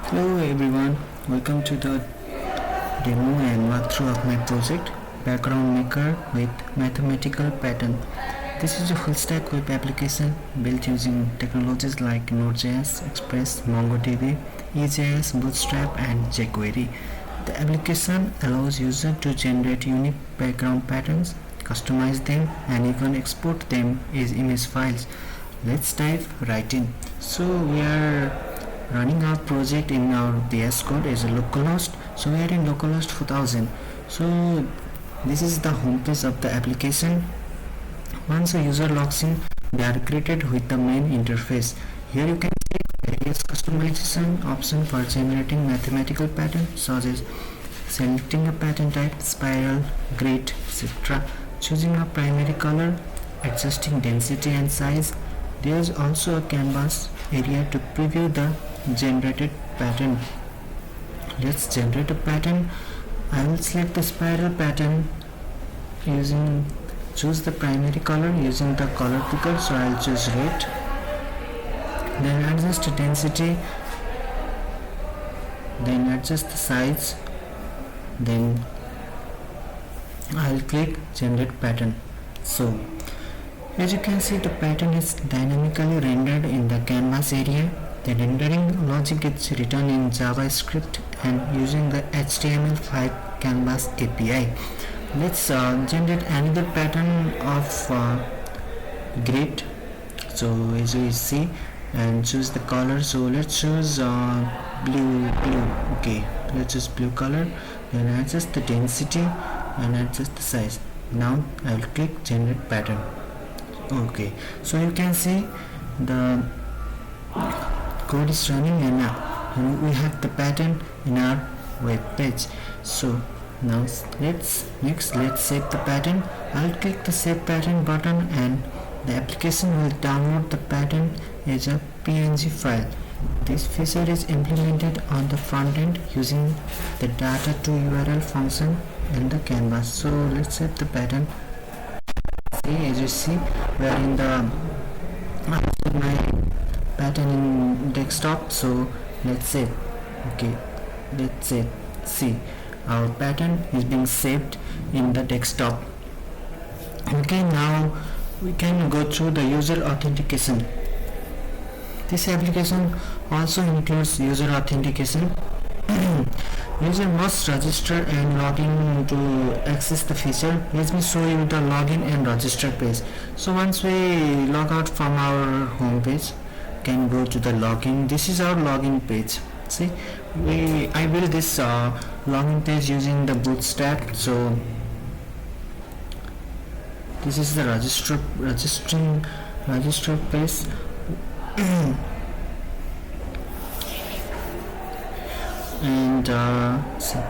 Hello everyone, welcome to the demo and walkthrough of my project Background Maker with Mathematical Pattern. This is a full stack web application built using technologies like Node.js, Express, MongoDB, EJS, Bootstrap and jQuery. The application allows users to generate unique background patterns, customize them and even export them as image files. Let's dive right in. So we are running our project in our VS Code as a localhost. So we are in localhost 4000. So this is the home page of the application. Once a user logs in, they are greeted with the main interface. Here you can see various customization options for generating mathematical patterns such as selecting a pattern type, spiral, grid, etc. Choosing a primary color, adjusting density and size. There is also a canvas area to preview the generated pattern. Let's generate a pattern. I will select the spiral pattern choose the primary color using the color picker, so I'll choose red. Then adjust the density, then adjust the size, then I'll click generate pattern. So as you can see, the pattern is dynamically rendered in the canvas area. The rendering logic is written in JavaScript and using the HTML5 canvas API. Let's generate another pattern of grid. So as we see, and choose the color. So let's choose blue. Okay, let's choose blue color. Then adjust the density and adjust the size. Now I will click generate pattern. Okay, so you can see the code is running and we have the pattern in our web page. So now let's save the pattern. I'll click the save pattern button and the application will download the pattern as a PNG file. This feature is implemented on the front end using the data to URL function in the canvas. So let's save the pattern. As you see, we are in my pattern in desktop. So let's save. Okay, let's save. See, our pattern is being saved in the desktop. Okay, now we can go through the user authentication. This application also includes user authentication. User must register and log in to access the feature. Let me show you the login and register page. So once we log out from our home page, can go to the login. This is our login page. See, I built this login page using the Bootstrap. So this is the register page. And so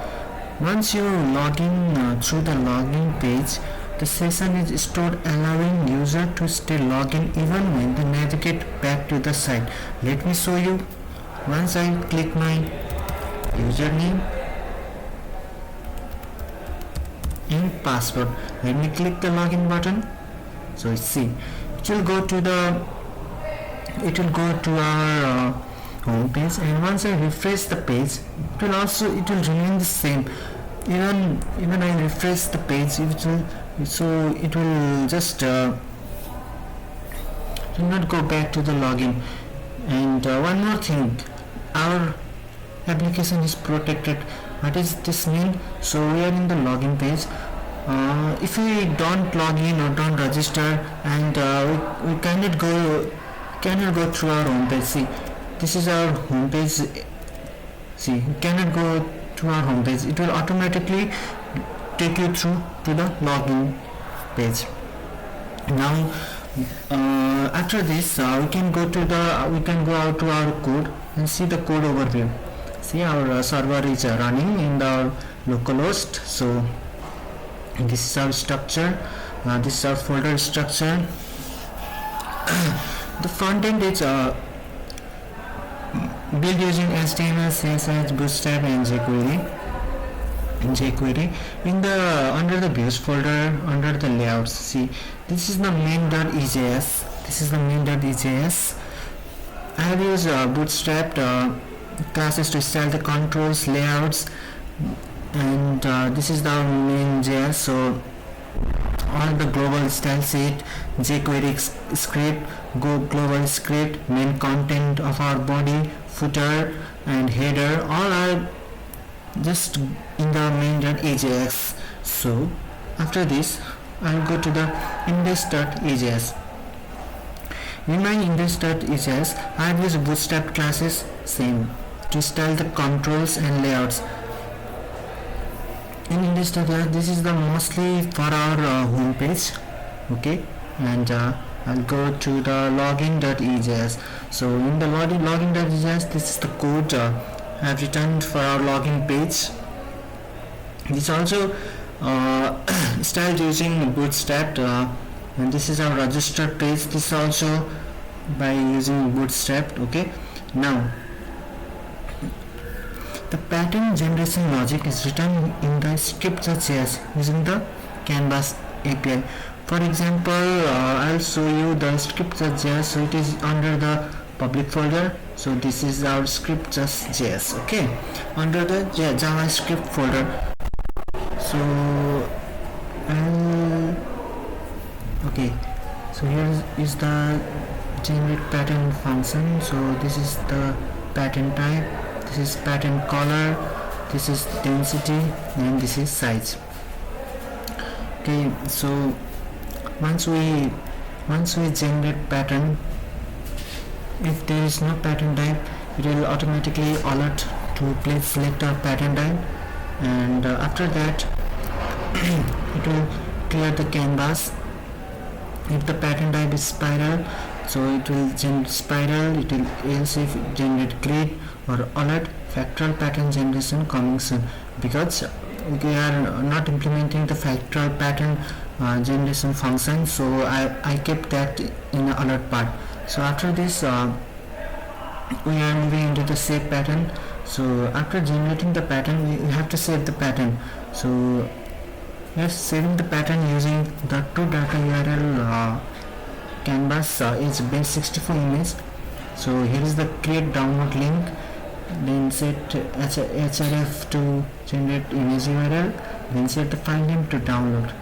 once you log in through the login page, the session is stored, allowing user to stay logged in even when they navigate back to the site. Let me show you. Once I click my username and password, let me click the login button. So see, it will go to our home page, and once I refresh the page, it will remain the same. Even I refresh the page, it will just will not go back to the login. And one more thing, our application is protected. What does this mean? So we are in the login page. If we don't log in or don't register, and we cannot go through our home page. See, this is our home page. See, you cannot go to our home page. It will automatically take you through to the login page. Now after this, we can go out to our code and see the code overview. See, our server is running in the localhost. So this is our structure. This is our folder structure. The front end is built using HTML, CSS, Bootstrap and jQuery. Under the views folder, under the layouts, see, this is the main.ejs. I have used Bootstrap classes to style the controls, layouts, and this is the main JS. So all the global style sheet, jQuery script, go global script, main content of our body, footer and header, all are just in the main.ajax. So after this I'll go to the index.ajax. In my index.ajax I have used Bootstrap classes same to style the controls and layouts. In index.ajax this is the mostly for our home page, okay, and I'll go to the login.ajax. So in the login.ajax this is the code I have written for our login page. This also styled using Bootstrap, and this is our registered page. This also by using Bootstrap. Okay, now the pattern generation logic is written in the script.js using the Canvas API. For example, I'll show you the script.js. So it is under the public folder. So this is our script.js, okay, under the JavaScript folder. So okay, so here is the generate pattern function. So this is the pattern type, this is pattern color, this is density, and this is size. Okay, so once we generate pattern, if there is no pattern type, it will automatically alert to please select a pattern type, and after that it will clear the canvas. If the pattern type is spiral, so it will generate spiral, it will else if generate grid or alert factorial pattern generation coming soon, because we are not implementing the factorial pattern generation function, so I kept that in the alert part. So after this we are moving into the save pattern. So after generating the pattern we have to save the pattern. So we are saving the pattern using the to.data canvas is base64 image. So here is the create download link, then set href to generate image URL, then set the file name to download.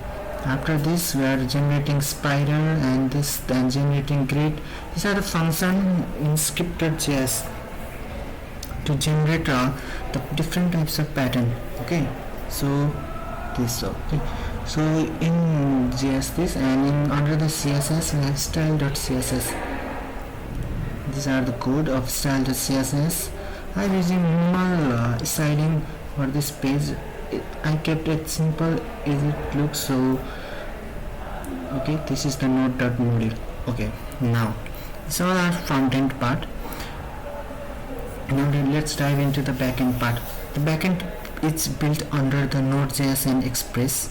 After this we are generating spiral and this, then generating grid. These are the function in script.js to generate the different types of pattern. Okay, so this, okay, so in JS this, and in under the CSS we have style.css. These are the code of style.css. I am using minimal styling for this page. I kept it simple as it looks. So okay, this is the node.module. Okay, now this is all our front-end part. Now let's dive into the backend part. The backend is built under the Node.js and Express.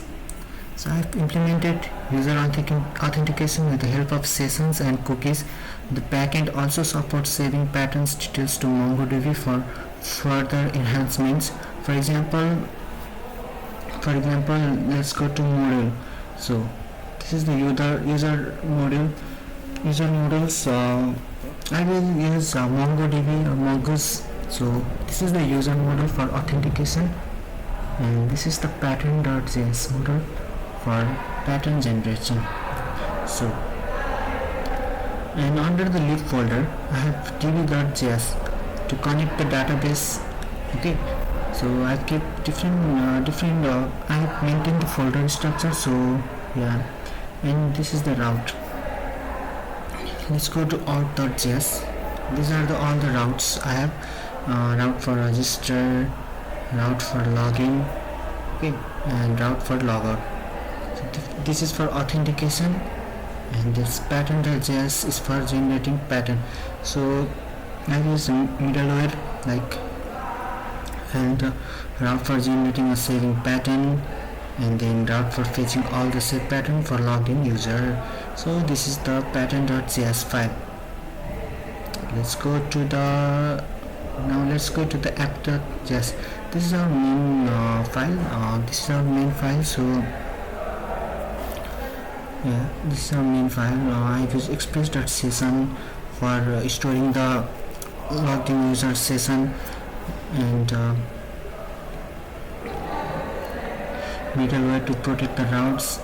So I have implemented user authentication with the help of sessions and cookies. The backend also supports saving patterns details to MongoDB for further enhancements. For example, let's go to module. So this is the user module. User modules. I will use MongoDB or Mongoose. So this is the user module for authentication, and this is the pattern.js module for pattern generation. So, and under the lib folder I have db.js to connect the database. Okay, so I keep different I have maintained the folder structure. So yeah, and this is the route. Let's go to auth.js. These are all the routes I have. Route for register, route for login, okay, and route for logout. So this is for authentication, and this pattern.js is for generating pattern. So I use middleware like, and route for generating a saving pattern, and then route for fetching all the saved pattern for logged in user. So this is the pattern.js file. Let's go to the app.js. This is our main file. This is our main file. So yeah, this is our main file. I use express.session for storing the logged in user session. and middleware to protect the routes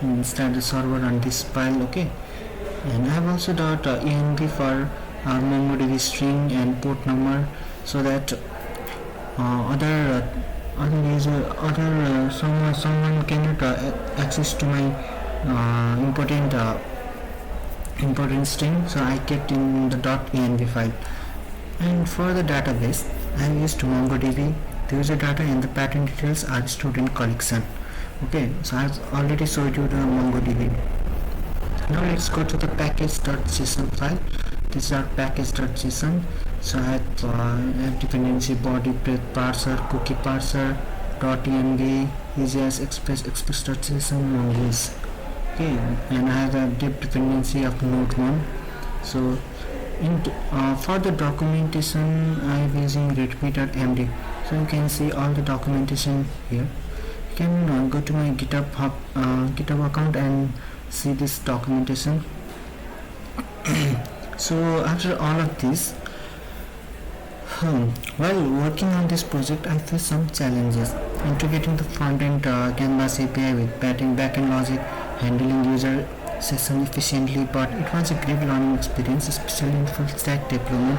inside the server on this file. Okay, and I have also env for our MongoDB string and port number, so that other user other someone cannot access to my important string, so I kept in the .env file. And for the database, I used MongoDB. The user data and the pattern details are stored in collection. Okay, so I've already showed you the MongoDB. Now let's go to the package.json file. This is our package.json. So I have dependency body, parser, cookie parser, .env, EasyAs, Express.json, Mongoose. Okay, and I have a deep dependency of node 1. So for the documentation, I am using readme.md. So you can see all the documentation here. You can go to my GitHub account and see this documentation. So after all of this, while working on this project, I faced some challenges. Integrating the front-end Canvas API with backend logic, handling user session efficiently, but it was a great learning experience, especially in full stack development,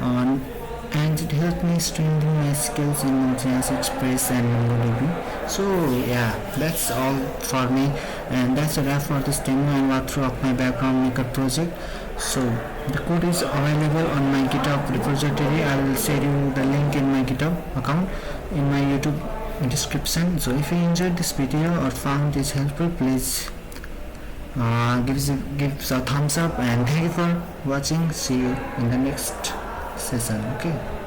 and it helped me strengthen my skills in JS, Express and MongoDB. So yeah, that's all for me, and that's a wrap for this demo and walkthrough of my background maker project. So the code is available on my GitHub repository. I will share you the link in my GitHub account in my YouTube description. So if you enjoyed this video or found this helpful, please give a thumbs up, and thank you for watching. See you in the next session. Okay.